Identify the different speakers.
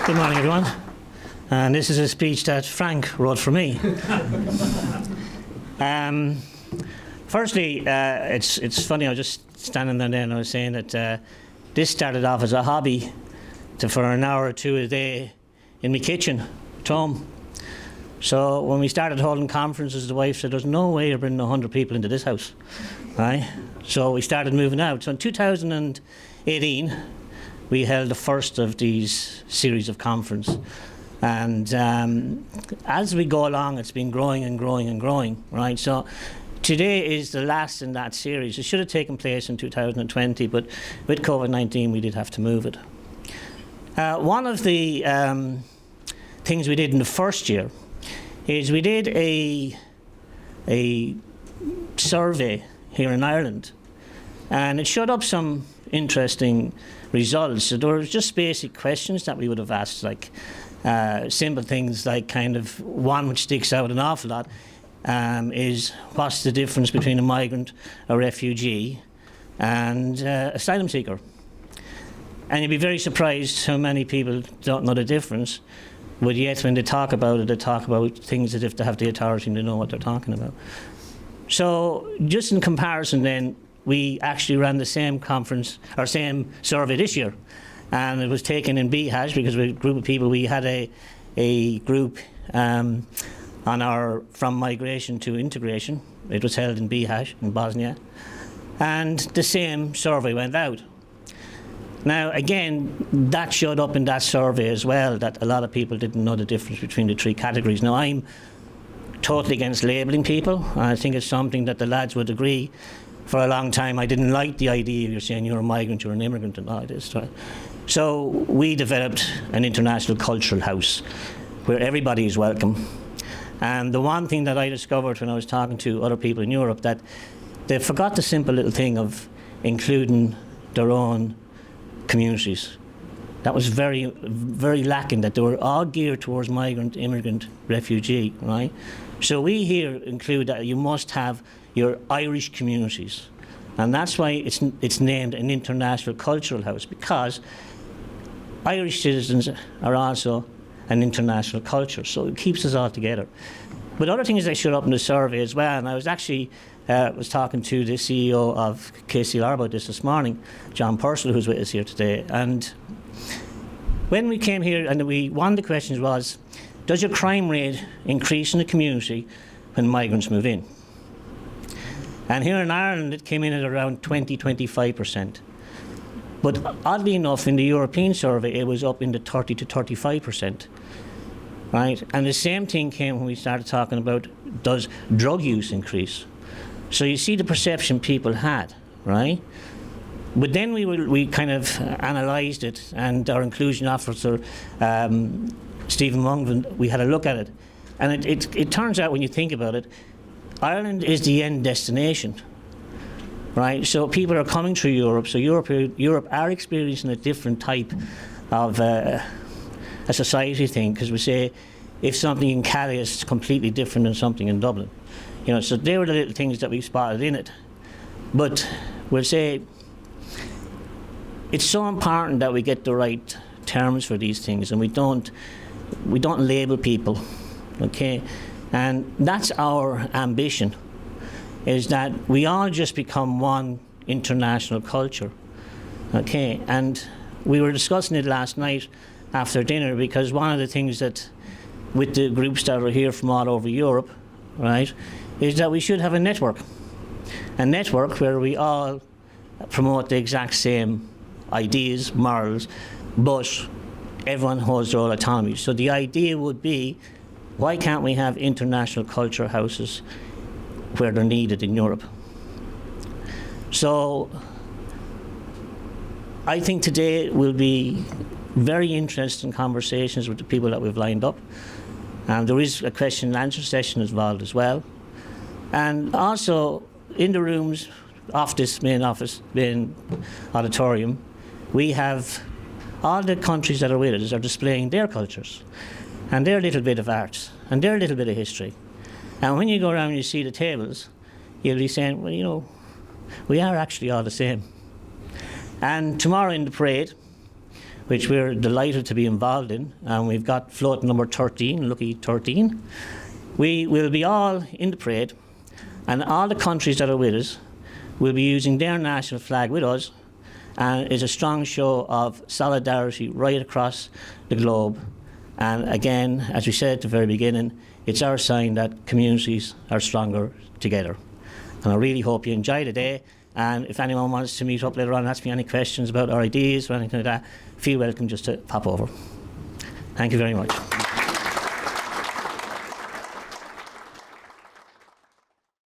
Speaker 1: Good morning, everyone. And this is a speech that Frank wrote for me. Firstly, it's funny, I was just standing there and I was saying that this started off as a hobby for an hour or two a day in my kitchen at home. So when we started holding conferences, the wife said, there's no way you're bringing 100 people into this house, right? So we started moving out. So in 2018, we held the first of these series of conferences. And as we go along, it's been growing and growing and growing, right? So today is the last in that series. It should have taken place in 2020, but with COVID-19, we did have to move it. One of the things we did in the first year is we did a survey here in Ireland, and it showed up some interesting results. So there were just basic questions that we would have asked, like simple things like kind of one which sticks out an awful lot is what's the difference between a migrant, a refugee, and asylum seeker? And you'd be very surprised how many people don't know the difference, but yet when they talk about it, they talk about things as if they have the authority and they know what they're talking about. So just in comparison then, we actually ran the same conference, or same survey this year. And it was taken in BHAS because we're a group of people. We had a group on our From Migration to Integration. It was held in BHAS in Bosnia. And the same survey went out. Now, again, that showed up in that survey as well, that a lot of people didn't know the difference between the three categories. Now, I'm totally against labelling people. I think it's something that the lads would agree. For a long time, I didn't like the idea of you're saying you're a migrant, you're an immigrant, and all this. Right? So we developed an international cultural house where everybody is welcome. And the one thing that I discovered when I was talking to other people in Europe, that they forgot the simple little thing of including their own communities. That was very, very lacking, that they were all geared towards migrant, immigrant, refugee, right? So we here include that you must have your Irish communities. And that's why it's named an international cultural house, because Irish citizens are also an international culture, so it keeps us all together. But other things that showed up in the survey as well, and I was actually was talking to the CEO of KCLR about this morning, John Parcell, who's with us here today. And when we came here, and one of the questions was, does your crime rate increase in the community when migrants move in? And here in Ireland, it came in at around 20–25%. But oddly enough, in the European survey, it was up in the 30 to 35%. Right? And the same thing came when we started talking about, does drug use increase? So you see the perception people had, right? But then we kind of analysed it, and our inclusion officer, Stephen Mungvan, we had a look at it. And it turns out, when you think about it, Ireland is the end destination, right? So people are coming through Europe, so Europe are experiencing a different type of a society thing, because we say if something in Cali is completely different than something in Dublin. You know, so they were the little things that we spotted in it. But we'll say it's so important that we get the right terms for these things, and we don't label people, okay? And that's our ambition, is that we all just become one international culture, okay? And we were discussing it last night after dinner, because one of the things that, with the groups that are here from all over Europe, right, is that we should have a network where we all promote the exact same ideas, morals, but everyone holds their own autonomy. So the idea would be, why can't we have international culture houses where they're needed in Europe? So I think today will be very interesting conversations with the people that we've lined up. And there is a question and answer session involved as well. And also in the rooms off this main auditorium, we have all the countries that are with us are displaying their cultures and their little bit of art and their little bit of history. And when you go around and you see the tables, you'll be saying, well, you know, we are actually all the same. And tomorrow in the parade, which we're delighted to be involved in, and we've got float number 13, lucky 13. We will be all in the parade, and all the countries that are with us will be using their national flag with us, and it's a strong show of solidarity right across the globe. And again, as we said at the very beginning, it's our sign that communities are stronger together. And I really hope you enjoy the day. And if anyone wants to meet up later on and ask me any questions about our ideas or anything like that, feel welcome just to pop over. Thank you very much.